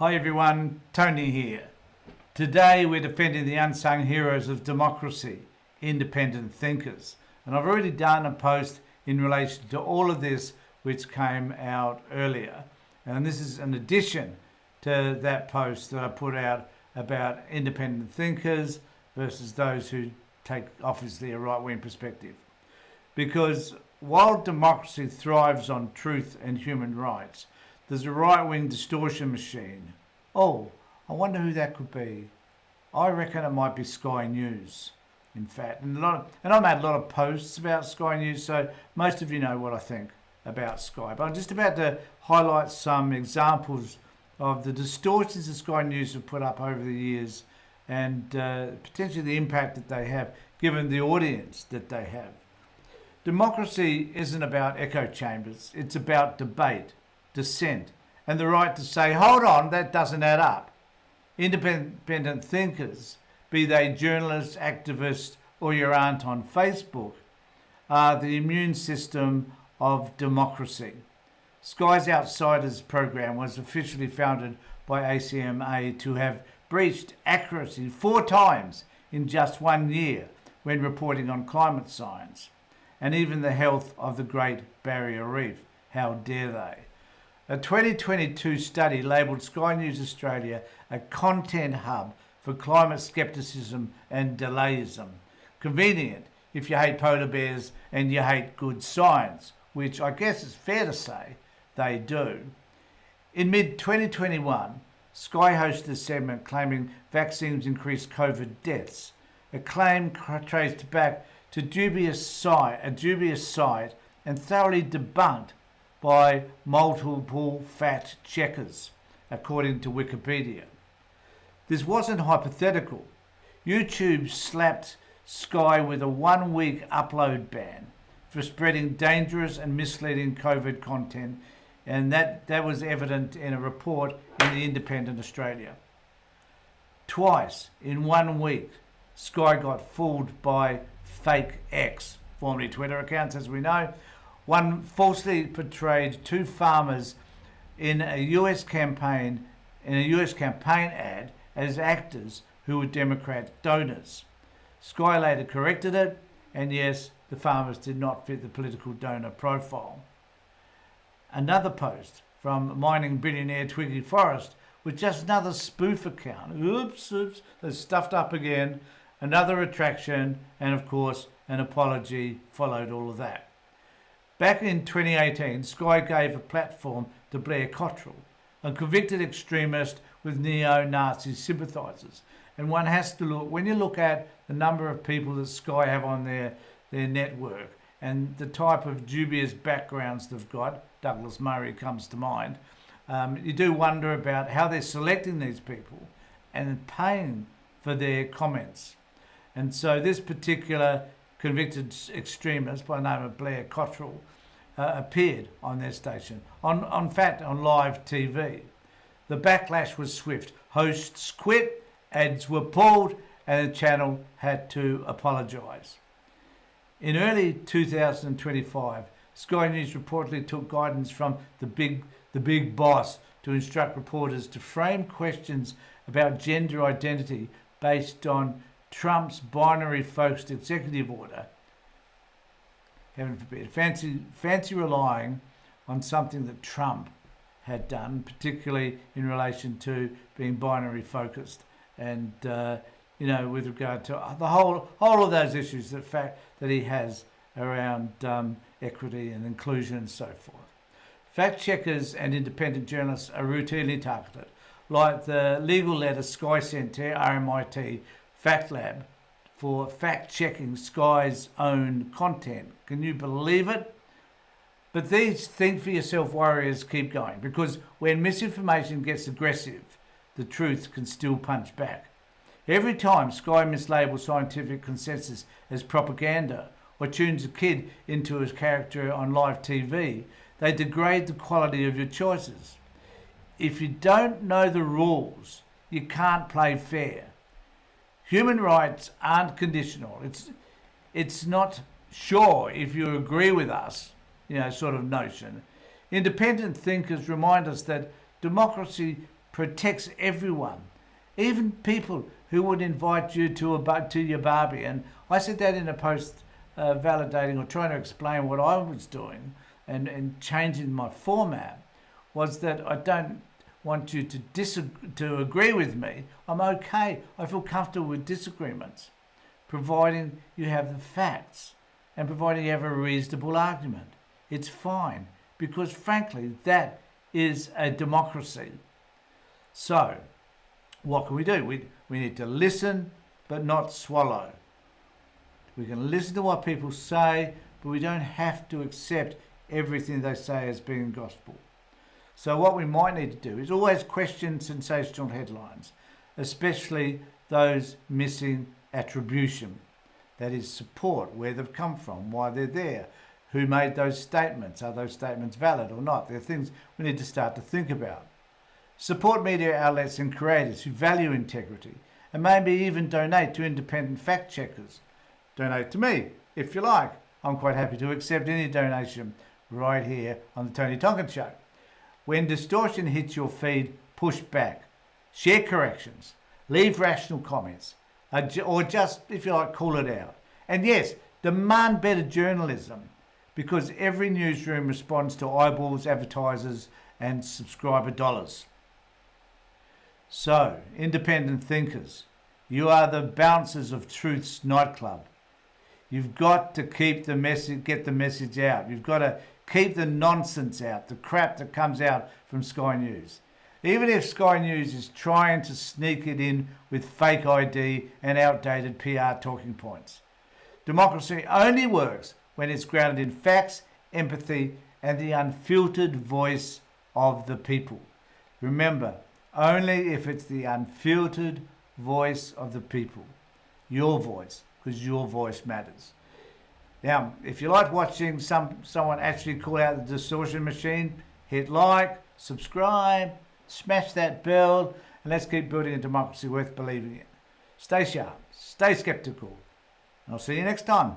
Hi everyone, Tony here. Today we're defending the unsung heroes of democracy, independent thinkers. And I've already done a post in relation to all of this which came out earlier. And this is an addition to that post that I put out about independent thinkers versus those who take obviously a right-wing perspective. Because while democracy thrives on truth and human rights, there's a right-wing distortion machine. Oh, I wonder who that could be. I reckon it might be Sky News, in fact. And I made a lot of posts about Sky News, so most of you know what I think about Sky. But I'm just about to highlight some examples of the distortions that Sky News have put up over the years and potentially the impact that they have, given the audience that they have. Democracy isn't about echo chambers. It's about debate, dissent, and the right to say, hold on, that doesn't add up. Independent thinkers, be they journalists, activists, or your aunt on Facebook, are the immune system of democracy. Sky's Outsiders program was officially founded by ACMA to have breached accuracy 4 times in just 1 year when reporting on climate science, and even the health of the Great Barrier Reef. How dare they? A 2022 study labelled Sky News Australia a content hub for climate scepticism and delayism. Convenient if you hate polar bears and you hate good science, which I guess is fair to say they do. In mid-2021, Sky hosted a segment claiming vaccines increase COVID deaths, a claim traced back to a dubious site and thoroughly debunked by multiple fact checkers, according to Wikipedia. This wasn't hypothetical. YouTube slapped Sky with a 1-week upload ban for spreading dangerous and misleading COVID content, and that was evident in a report in the Independent Australia. Twice in 1 week, Sky got fooled by fake X, formerly Twitter accounts as we know. One falsely portrayed 2 farmers in a US campaign ad as actors who were Democrat donors. Sky later corrected it, and yes, the farmers did not fit the political donor profile. Another post from mining billionaire Twiggy Forrest was just another spoof account. Oops, they stuffed up again. Another retraction, and of course, an apology followed all of that. Back in 2018, Sky gave a platform to Blair Cottrell, a convicted extremist with neo-Nazi sympathisers. And one has to look, when you look at the number of people that Sky have on their network and the type of dubious backgrounds they've got, Douglas Murray comes to mind, you do wonder about how they're selecting these people and paying for their comments. And so this particular convicted extremist by the name of Blair Cottrell appeared on their station, on live TV. The backlash was swift. Hosts quit, ads were pulled, and the channel had to apologise. In early 2025, Sky News reportedly took guidance from the big boss to instruct reporters to frame questions about gender identity based on Trump's binary-focused executive order. Heaven forbid. Fancy relying on something that Trump had done, particularly in relation to being binary-focused, and with regard to the whole of those issues, the fact that he has around equity and inclusion and so forth. Fact checkers and independent journalists are routinely targeted, like the legal letter Sky sent to RMIT Fact Lab for fact-checking Sky's own content. Can you believe it? But these think for yourself warriors keep going, because when misinformation gets aggressive, the truth can still punch back. Every time Sky mislabels scientific consensus as propaganda or tunes a kid into his character on live TV, they degrade the quality of your choices. If you don't know the rules, you can't play fair. Human rights aren't conditional. It's not sure if you agree with us, sort of notion. Independent thinkers remind us that democracy protects everyone, even people who would invite you to your barbie. And I said that in a post validating or trying to explain what I was doing and changing my format, was that I don't want you to agree with me. I'm okay. I feel comfortable with disagreements, providing you have the facts and providing you have a reasonable argument. It's fine, because frankly, that is a democracy. So, what can we do? We need to listen, but not swallow. We can listen to what people say, but we don't have to accept everything they say as being gospel. So what we might need to do is always question sensational headlines, especially those missing attribution. That is, support, where they've come from, why they're there, who made those statements, are those statements valid or not? They're things we need to start to think about. Support media outlets and creators who value integrity, and maybe even donate to independent fact checkers. Donate to me, if you like. I'm quite happy to accept any donation right here on the Tony Tonkin Show. When distortion hits your feed, push back. Share corrections. Leave rational comments. Or just, if you like, call it out. And yes, demand better journalism, because every newsroom responds to eyeballs, advertisers, and subscriber dollars. So, independent thinkers, you are the bouncers of truth's nightclub. You've got to get the message out. You've got to keep the nonsense out, the crap that comes out from Sky News. Even if Sky News is trying to sneak it in with fake ID and outdated PR talking points. Democracy only works when it's grounded in facts, empathy, and the unfiltered voice of the people. Remember, only if it's the unfiltered voice of the people. Your voice, because your voice matters. Now, if you like watching someone actually call out the distortion machine, hit like, subscribe, smash that bell, and let's keep building a democracy worth believing in. Stay sharp, stay skeptical, and I'll see you next time.